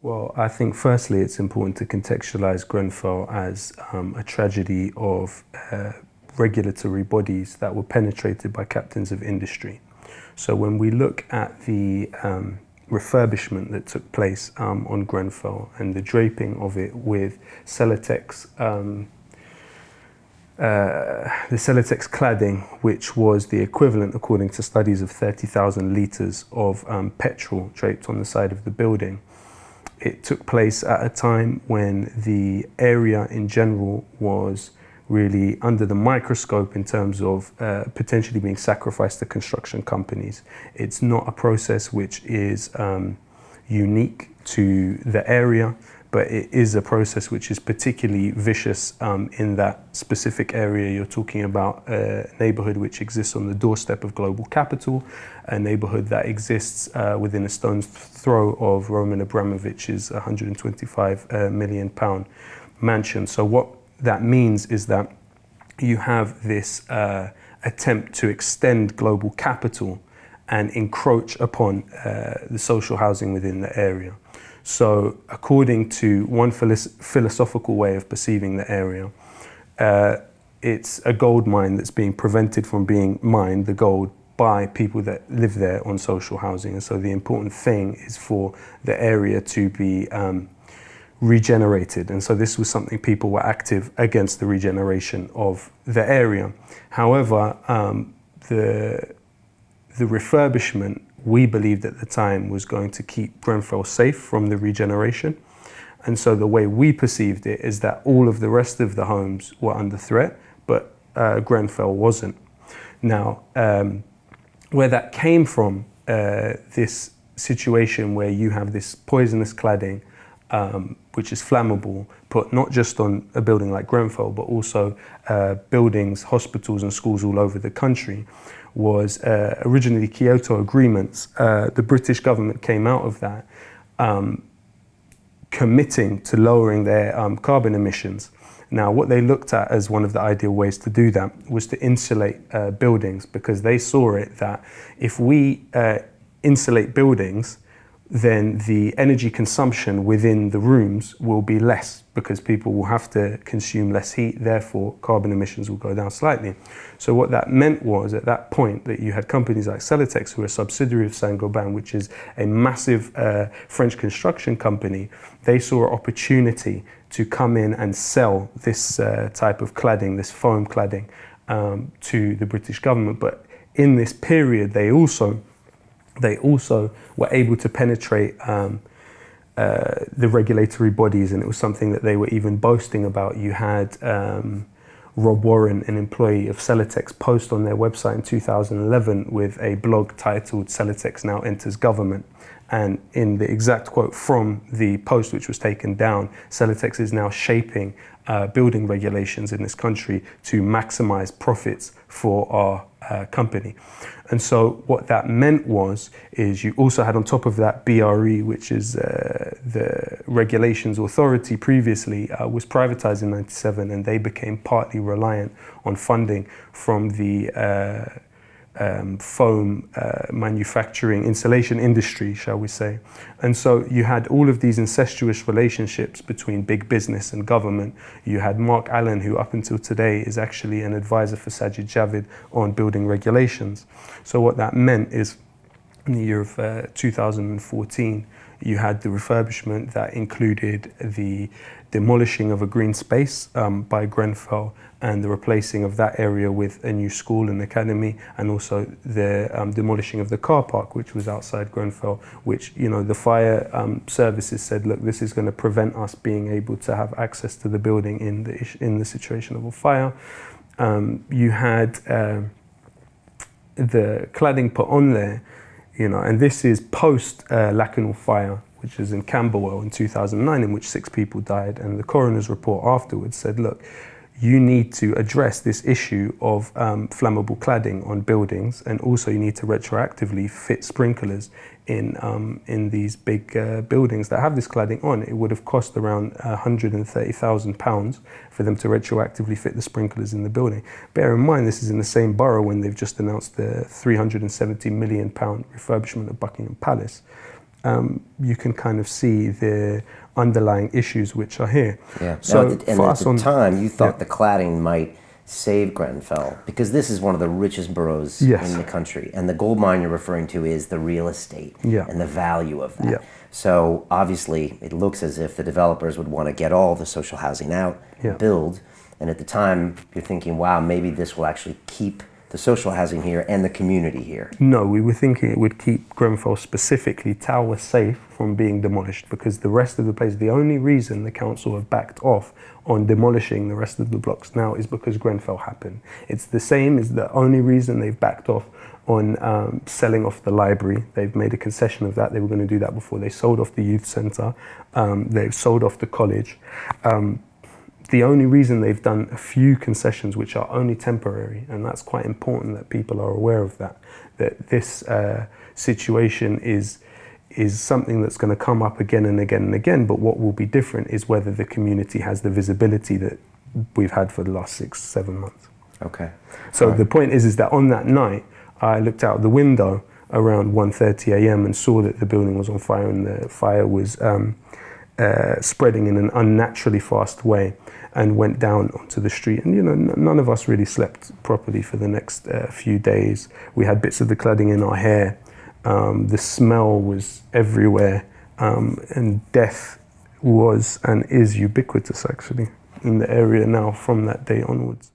Well, I think firstly it's important to contextualize Grenfell as a tragedy of regulatory bodies that were penetrated by captains of industry. So when we look at the refurbishment that took place on Grenfell and the draping of it with Celotex, the Celotex cladding, which was the equivalent, according to studies, of 30,000 litres of petrol draped on the side of the building. It took place at a time when the area in general was really under the microscope in terms of potentially being sacrificed to construction companies. It's not a process which is unique to the area, but it is a process which is particularly vicious in that specific area. You're talking about a neighborhood which exists on the doorstep of global capital, a neighborhood that exists within a stone's throw of Roman Abramovich's £125 million mansion. So what that means is that you have this attempt to extend global capital and encroach upon the social housing within the area. So according to one philosophical way of perceiving the area, it's a gold mine that's being prevented from being mined, the gold, by people that live there on social housing. And so the important thing is for the area to be regenerated. And so this was something people were active against, the regeneration of the area. However, the refurbishment, we believed at the time, was going to keep Grenfell safe from the regeneration. And so the way we perceived it is that all of the rest of the homes were under threat, but Grenfell wasn't. Now, where that came from, this situation where you have this poisonous cladding, which is flammable, put not just on a building like Grenfell, but also buildings, hospitals and schools all over the country, was originally Kyoto agreements. The British government came out of that committing to lowering their carbon emissions. Now, what they looked at as one of the ideal ways to do that was to insulate buildings, because they saw it that if we insulate buildings, then the energy consumption within the rooms will be less, because people will have to consume less heat, therefore carbon emissions will go down slightly. So what that meant was, at that point, that you had companies like Celotex, who are a subsidiary of Saint-Gobain, which is a massive French construction company. They saw an opportunity to come in and sell this type of cladding, this foam cladding, to the British government. But in this period, they also were able to penetrate the regulatory bodies, and it was something that they were even boasting about. You had Rob Warren, an employee of Celotex, post on their website in 2011 with a blog titled "Celotex Now Enters Government." And in the exact quote from the post, which was taken down, Celotex is now shaping building regulations in this country to maximize profits for our company. And so what that meant is you also had on top of that BRE, which is the regulations authority previously, was privatized in '97, and they became partly reliant on funding from the foam manufacturing insulation industry, shall we say. And so you had all of these incestuous relationships between big business and government. You had Mark Allen, who up until today is actually an advisor for Sajid Javid on building regulations. So what that meant is, in the year of 2014, you had the refurbishment that included the demolishing of a green space by Grenfell, and the replacing of that area with a new school and academy, and also the demolishing of the car park, which was outside Grenfell, which, you know, the fire services said, look, this is going to prevent us being able to have access to the building in the situation of a fire. You had the cladding put on there, you know, and this is post Lacanau fire, which is in Camberwell in 2009, in which 6 people died. And the coroner's report afterwards said, look, you need to address this issue of flammable cladding on buildings, and also you need to retroactively fit sprinklers in these big buildings that have this cladding on. It would have cost around £130,000 for them to retroactively fit the sprinklers in the building. Bear in mind, this is in the same borough when they've just announced the £370 million refurbishment of Buckingham Palace. you can kind of see the underlying issues which are here. Yeah. So now, and at the time, you thought the cladding might save Grenfell, because this is one of the richest boroughs in the country, and the gold mine you're referring to is the real estate and the value of that. So obviously it looks as if the developers would want to get all the social housing out, build, and at the time you're thinking, wow, maybe this will actually keep the social housing here and the community here. No, we were thinking it would keep Grenfell, specifically Tower, safe from being demolished, because the rest of the place, the only reason the council have backed off on demolishing the rest of the blocks now is because Grenfell happened. It's the same as the only reason they've backed off on selling off the library. They've made a concession of that. They were going to do that before. They sold off the youth centre. They've sold off the college. The only reason they've done a few concessions, which are only temporary, and that's quite important that people are aware of that this situation is something that's going to come up again and again and again, but what will be different is whether the community has the visibility that we've had for the last 6-7 months. Okay. So the point is that on that night, I looked out the window around 1:30 a.m. and saw that the building was on fire, and the fire was spreading in an unnaturally fast way, and went down onto the street. And none of us really slept properly for the next few days. We had bits of the cladding in our hair. The smell was everywhere, and death was and is ubiquitous actually in the area now from that day onwards.